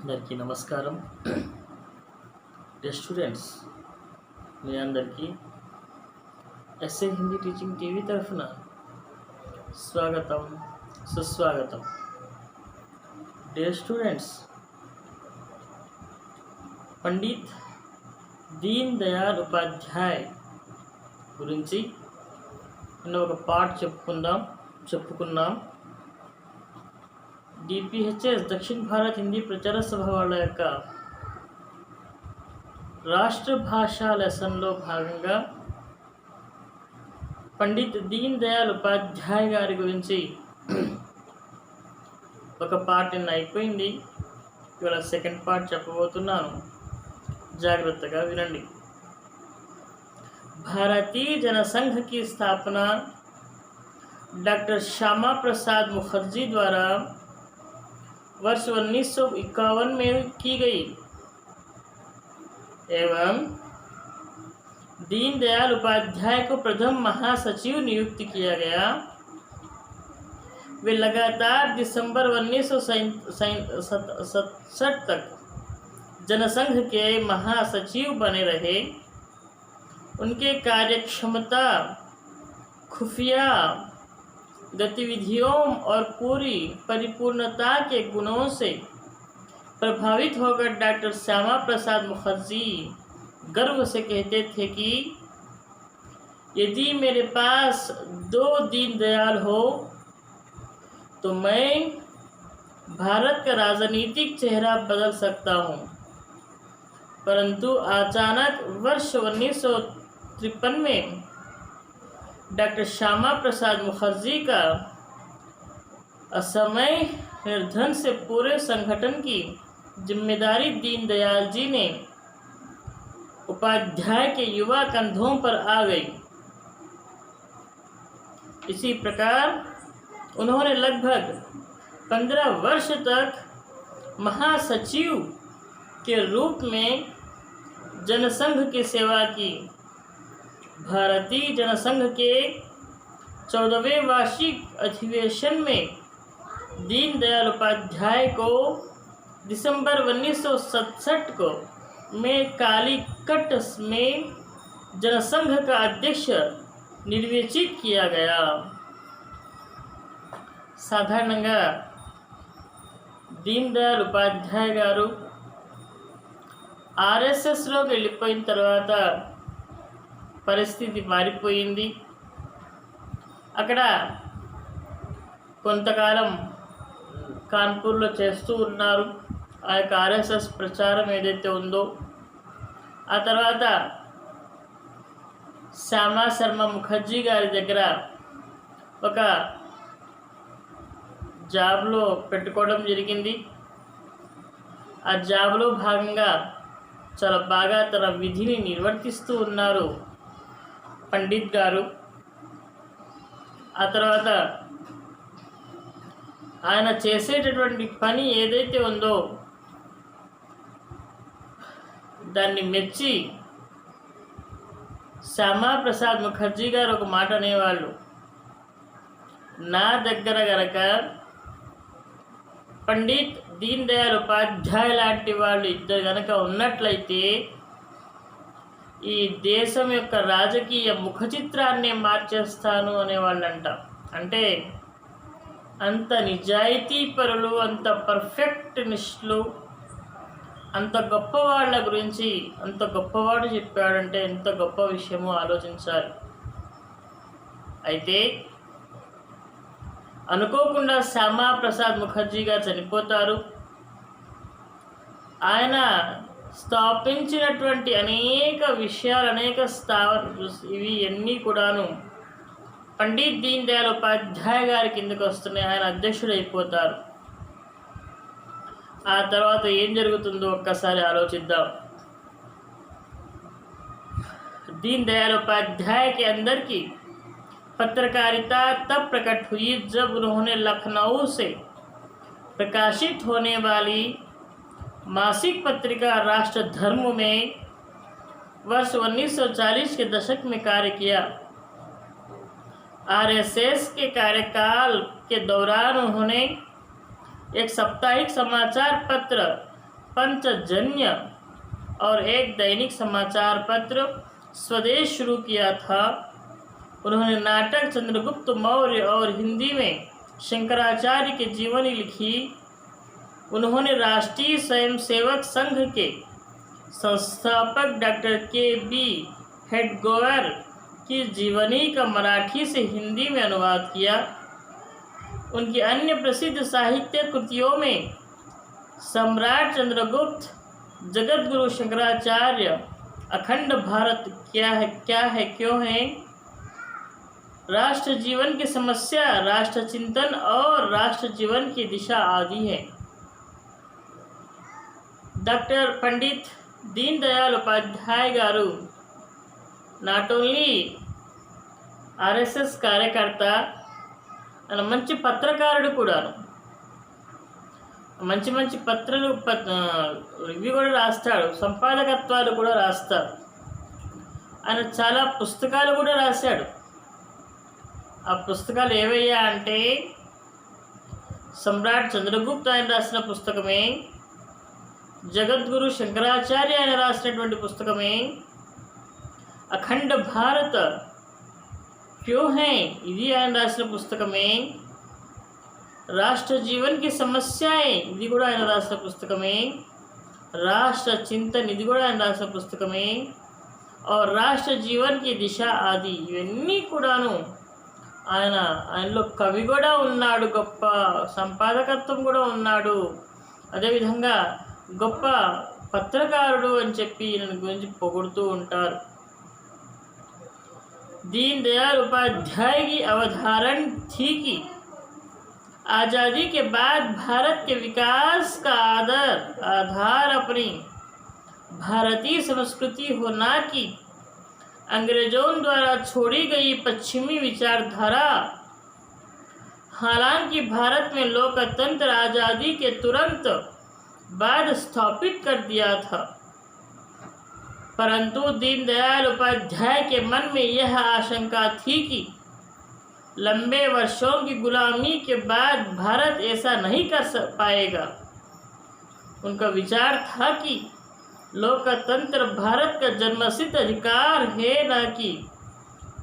అందరికీ నమస్కారం. స్టూడెంట్స్, మీ అందరికీ ఎస్ఏ హిందీ టీచింగ్ టీవీ తరఫున స్వాగతం, సుస్వాగతం. డియర్ స్టూడెంట్స్, పండిత్ దీన్ దయాళ్ ఉపాధ్యాయ్ గురించి నిన్న ఒక పాఠ చెప్పుకున్నాం. DPHS దక్షిణ భారత్ హిందీ ప్రచార సభ వాళ్ళ యొక్క రాష్ట్ర భాషా లెసన్లో భాగంగా పండిత్ దీన్ దయాళ్ ఉపాధ్యాయ్ గారి గురించి ఒక పార్ట్ నిన్న అయిపోయింది. ఇవాళ సెకండ్ పార్ట్ చెప్పబోతున్నాను. జాగ్రత్తగా వినండి. भारतीय जनसंघ की स्थापना डॉक्टर श्यामा प्रसाद मुखर्जी द्वारा वर्ष 1951 में की गई एवं दीनदयाल उपाध्याय को प्रथम महासचिव नियुक्त किया गया. वे लगातार दिसंबर 1967 तक जनसंघ के महासचिव बने रहे. उनके कार्यक्षमता, खुफिया गतिविधियों और पूरी परिपूर्णता के गुणों से प्रभावित होकर डॉक्टर श्यामा प्रसाद मुखर्जी गर्व से कहते थे कि यदि मेरे पास 2 दीनदयाल हो तो मैं भारत का राजनीतिक चेहरा बदल सकता हूँ. परंतु अचानक वर्ष 1953 में डॉक्टर श्यामा प्रसाद मुखर्जी का असमय निर्धन से पूरे संगठन की जिम्मेदारी दीनदयाल जी ने उपाध्याय के युवा कंधों पर आ गई. इसी प्रकार उन्होंने लगभग 15 वर्ष तक महासचिव के रूप में जनसंघ की सेवा की. भारतीय जनसंघ के 14वें वार्षिक अधिवेशन में दीनदयाल उपाध्याय को दिसंबर 1967 को में कालीकट में जनसंघ का अध्यक्ष निर्वाचित किया गया. సాధారణంగా దీనదయాల్ ఉపాధ్యాయ గారు ఆర్ఎస్ఎస్లోకి వెళ్ళిపోయిన తర్వాత పరిస్థితి మారిపోయింది. అక్కడ కొంతకాలం కాన్పూర్లో చేస్తూ ఉన్నారు ఆ యొక్క ఆర్ఎస్ఎస్ ప్రచారం ఏదైతే ఉందో. ఆ తర్వాత శ్యామా శర్మ ముఖర్జీ గారి దగ్గర ఒక జాబ్లో పెట్టుకోవడం జరిగింది. ఆ జాబ్లో భాగంగా చాలా బాగా తన విధిని నిర్వర్తిస్తూ ఉన్నారు పండిత్ గారు. ఆ తర్వాత ఆయన చేసేటటువంటి పని ఏదైతే ఉందో దాన్ని మెచ్చి శ్యామా ప్రసాద్ ముఖర్జీ గారు ఒక మాట అనేవాళ్ళు, నా దగ్గర గనక పండిత్ దీన్ దయాళ్ ఉపాధ్యాయ లాంటి వాళ్ళు ఇద్దరు కనుక ఉన్నట్లయితే ఈ దేశం యొక్క రాజకీయ ముఖ చిత్రాన్నే మార్చేస్తాను అనేవాళ్ళంట. అంటే అంత నిజాయితీ పరులు, అంత పర్ఫెక్ట్ నిష్ఠులు, అంత గొప్పవాళ్ళ గురించి అంత గొప్పవాడు చెప్పాడంటే ఎంత గొప్ప విషయమో ఆలోచించాలి. అయితే అనుకోకుండా శ్యామా ప్రసాద్ ముఖర్జీ గారు చనిపోతారు. ఆయన స్థాపించినటువంటి అనేక విషయాలు, అనేక ఇవి అన్నీ కూడాను పండిత్ దీన్ దయాళ్ ఉపాధ్యాయ గారి కిందకు వస్తున్నాయి. ఆయన అధ్యక్షుడు అయిపోతారు. ఆ తర్వాత ఏం జరుగుతుందో ఒక్కసారి ఆలోచిద్దాం. दीन दयाल उपाध्याय के अंदर की पत्रकारिता तब प्रकट हुई जब उन्होंने लखनऊ से प्रकाशित होने वाली मासिक पत्रिका राष्ट्र धर्म में वर्ष 1940 के दशक में कार्य किया. आरएसएस के कार्यकाल के दौरान उन्होंने एक साप्ताहिक समाचार पत्र पंचजन्य और एक दैनिक समाचार पत्र स्वदेश शुरू किया था। उन्होंने नाटक चंद्रगुप्त मौर्य और हिंदी में शंकराचार्य की जीवनी लिखी। उन्होंने राष्ट्रीय स्वयंसेवक संघ के संस्थापक डॉक्टर के.बी. हेडगेवार की जीवनी का मराठी से हिंदी में अनुवाद किया। उनकी अन्य प्रसिद्ध साहित्य कृतियों में सम्राट चंद्रगुप्त, जगतगुरु शंकराचार्य, अखंड भारत क्या है क्यों है, राष्ट्र जीवन की समस्या, राष्ट्र चिंतन और राष्ट्र जीवन की दिशा आदि है। Doctor Pandit Deendayal Upadhyay garu not only RSS కార్యకర్త ఆయన మంచి పత్రకారుడు కూడాను. మంచి మంచి పత్రాలు రివ్యూ కూడా రాస్తాడు, సంపాదకత్వాలు కూడా రాస్తాడు. ఆయన చాలా పుస్తకాలు కూడా రాశాడు. ఆ పుస్తకాలు ఏవయ్యా అంటే సమ్రాట్ చంద్రగుప్త ఆయన రాసిన పుస్తకమే, జగద్గురు శంకరాచార్య ఆయన రాసినటువంటి పుస్తకమే, अखंड भारत क्यों है ఇది ఆయన రాసిన పుస్తకమే, రాష్ట్ర జీవన్ की సమస్యాయే ఇది కూడా ఆయన రాసిన పుస్తకమే, రాష్ట్ర చింతన్ ఇది కూడా ఆయన రాసిన పుస్తకమే, और రాష్ట్ర జీవన్ की దిశ ఆది ఇవన్నీ కూడాను ఆయనలో కవి కూడా ఉన్నాడు, గొప్ప సంపాదకత్వం కూడా ఉన్నాడు, అదేవిధంగా గొప్ప పత్రకారుడు అని చెప్పి ఈయన గురించి పొగుడుతూ ఉంటారు. दीनदयाल उपाध्याय की अवधारणा थी कि आज़ादी के बाद भारत के विकास का आधार अपनी भारतीय संस्कृति हो, ना कि अंग्रेजों द्वारा छोड़ी गई पश्चिमी विचारधारा। हालांकि भारत में लोकतंत्र आज़ादी के तुरंत बाद स्थापित कर दिया था, परंतु दीनदयाल उपाध्याय के मन में यह आशंका थी कि लंबे वर्षों की गुलामी के बाद भारत ऐसा नहीं कर पाएगा। उनका विचार था कि लोकतंत्र भारत का जन्मसिद्ध अधिकार है, न कि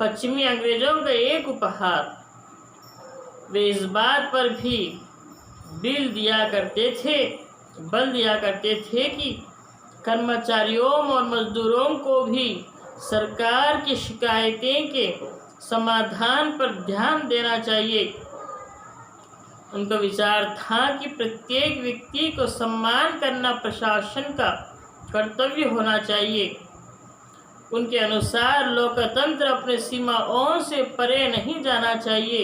पश्चिमी अंग्रेजों का एक उपहार। वे इस बात पर भी बल दिया करते थे कि कर्मचारियों और मजदूरों को भी सरकार की शिकायतें के समाधान पर ध्यान देना चाहिए। उनका विचार था कि प्रत्येक व्यक्ति को सम्मान करना प्रशासन का कर्तव्य होना चाहिए। उनके अनुसार लोकतंत्र अपने सीमाओं से परे नहीं जाना चाहिए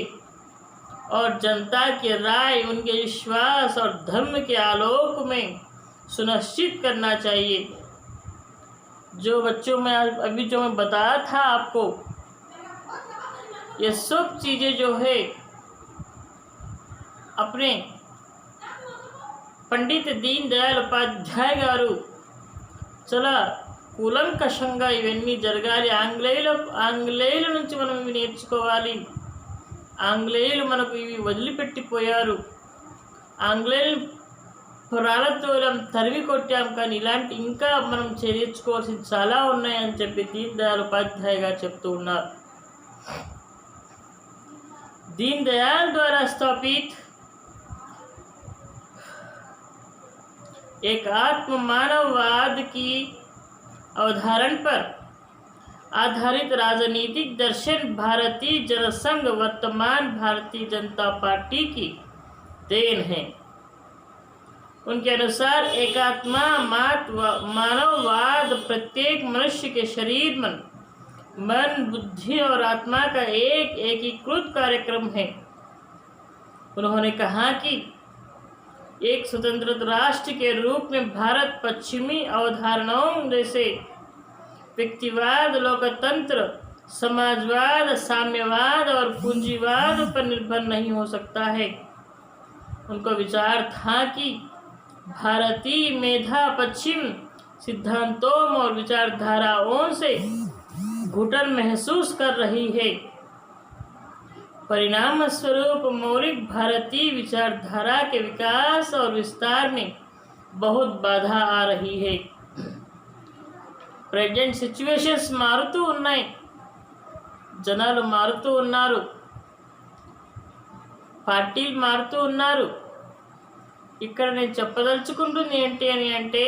और जनता की राय उनके विश्वास और धर्म के आलोक में सुनिश्चित करना चाहिए। जो बच्चों में अभी जो मैं बताया था आपको, ये सब चीज़ें जो है अपने పండిత దీన్ దయాళ్ ఉపాధ్యాయ గారు చాలా కూలంకషంగా ఇవన్నీ జరగాలి, ఆంగ్లేయుల నుంచి మనం ఇవి నేర్చుకోవాలి, ఆంగ్లేయులు మనకు ఇవి వదిలిపెట్టిపోయారు, ఆంగ్లేయులు పురాలతో తరివి కొట్టాం, కానీ ఇలాంటి ఇంకా మనం చేర్చుకోవాల్సింది చాలా ఉన్నాయని చెప్పి దీన్ దయాళ్ ఉపాధ్యాయ గారు చెప్తూ ఉన్నారు. दीन दयाल द्वारा स्थापित एक आत्म मानववाद की अवधारणा पर आधारित राजनीतिक दर्शन भारतीय जनसंघ वर्तमान भारतीय जनता पार्टी की देन है। उनके अनुसार एकात्मा मानववाद प्रत्येक मनुष्य के शरीर मन बुद्धि और आत्मा का एक एकीकृत कार्यक्रम है। उन्होंने कहा कि एक स्वतंत्र राष्ट्र के रूप में भारत पश्चिमी अवधारणाओं जैसे व्यक्तिवाद, लोकतंत्र, समाजवाद, साम्यवाद और पूंजीवाद पर निर्भर नहीं हो सकता है। उनका विचार था कि भारतीय मेधा पश्चिम सिद्धांतों और विचारधाराओं से घुटन महसूस कर रही है। परिणाम स्वरूप मौलिक भारतीय विचारधारा के विकास और विस्तार में बहुत बाधा आ रही है. ప్రెజెంట్ సిచ్యువేషన్స్ మారుతూ ఉన్నాయి, జనాలు మారుతూ ఉన్నారు, పార్టీలు మారుతూ ఉన్నారు. ఇక్కడ నేను చెప్పదలుచుకుంటుంది ఏంటి అని అంటే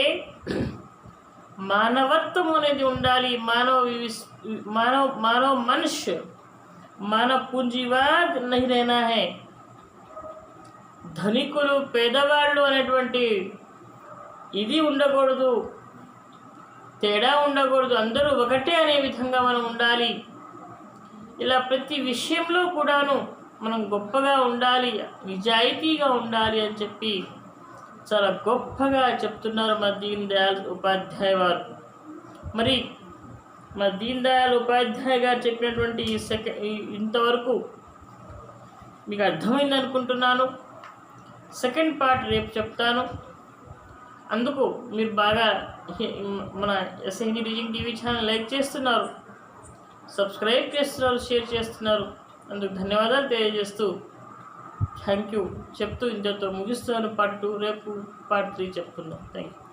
మానవత్వం అనేది ఉండాలి. मानव मनुष्य मानव पूंजीवाद नहीं रहना है. ధనికులు పేదవాళ్ళు అనేటువంటి ఇది ఉండకూడదు, తేడా ఉండకూడదు, అందరూ ఒకటే అనే విధంగా మనం ఉండాలి. ఇలా ప్రతి విషయంలో కూడాను మనం గొప్పగా ఉండాలి, నిజాయితీగా ఉండాలి అని చెప్పి చాలా గొప్పగా చెప్తున్నారు మా దీన్ దయాళ్ ఉపాధ్యాయ వారు. మరి మా దీన్ దయాళ్ ఉపాధ్యాయ గారు చెప్పినటువంటి ఇంతవరకు మీకు అర్థమైంది అనుకుంటున్నాను. సెకండ్ పార్ట్ రేపు చెప్తాను. అందుకు మీరు బాగా మన ఎస్ఐని రీడింగ్ టీవీ ఛానల్ లైక్ చేస్తున్నారు, సబ్స్క్రైబ్ చేస్తున్నారు, షేర్ చేస్తున్నారు. అందుకు ధన్యవాదాలు తెలియజేస్తూ థ్యాంక్ యూ చెప్తూ ఇంతతో ముగిస్తున్నాను. పార్ట్ 2 రేపు పార్ట్ 3 చెప్తున్నాం. Thank you.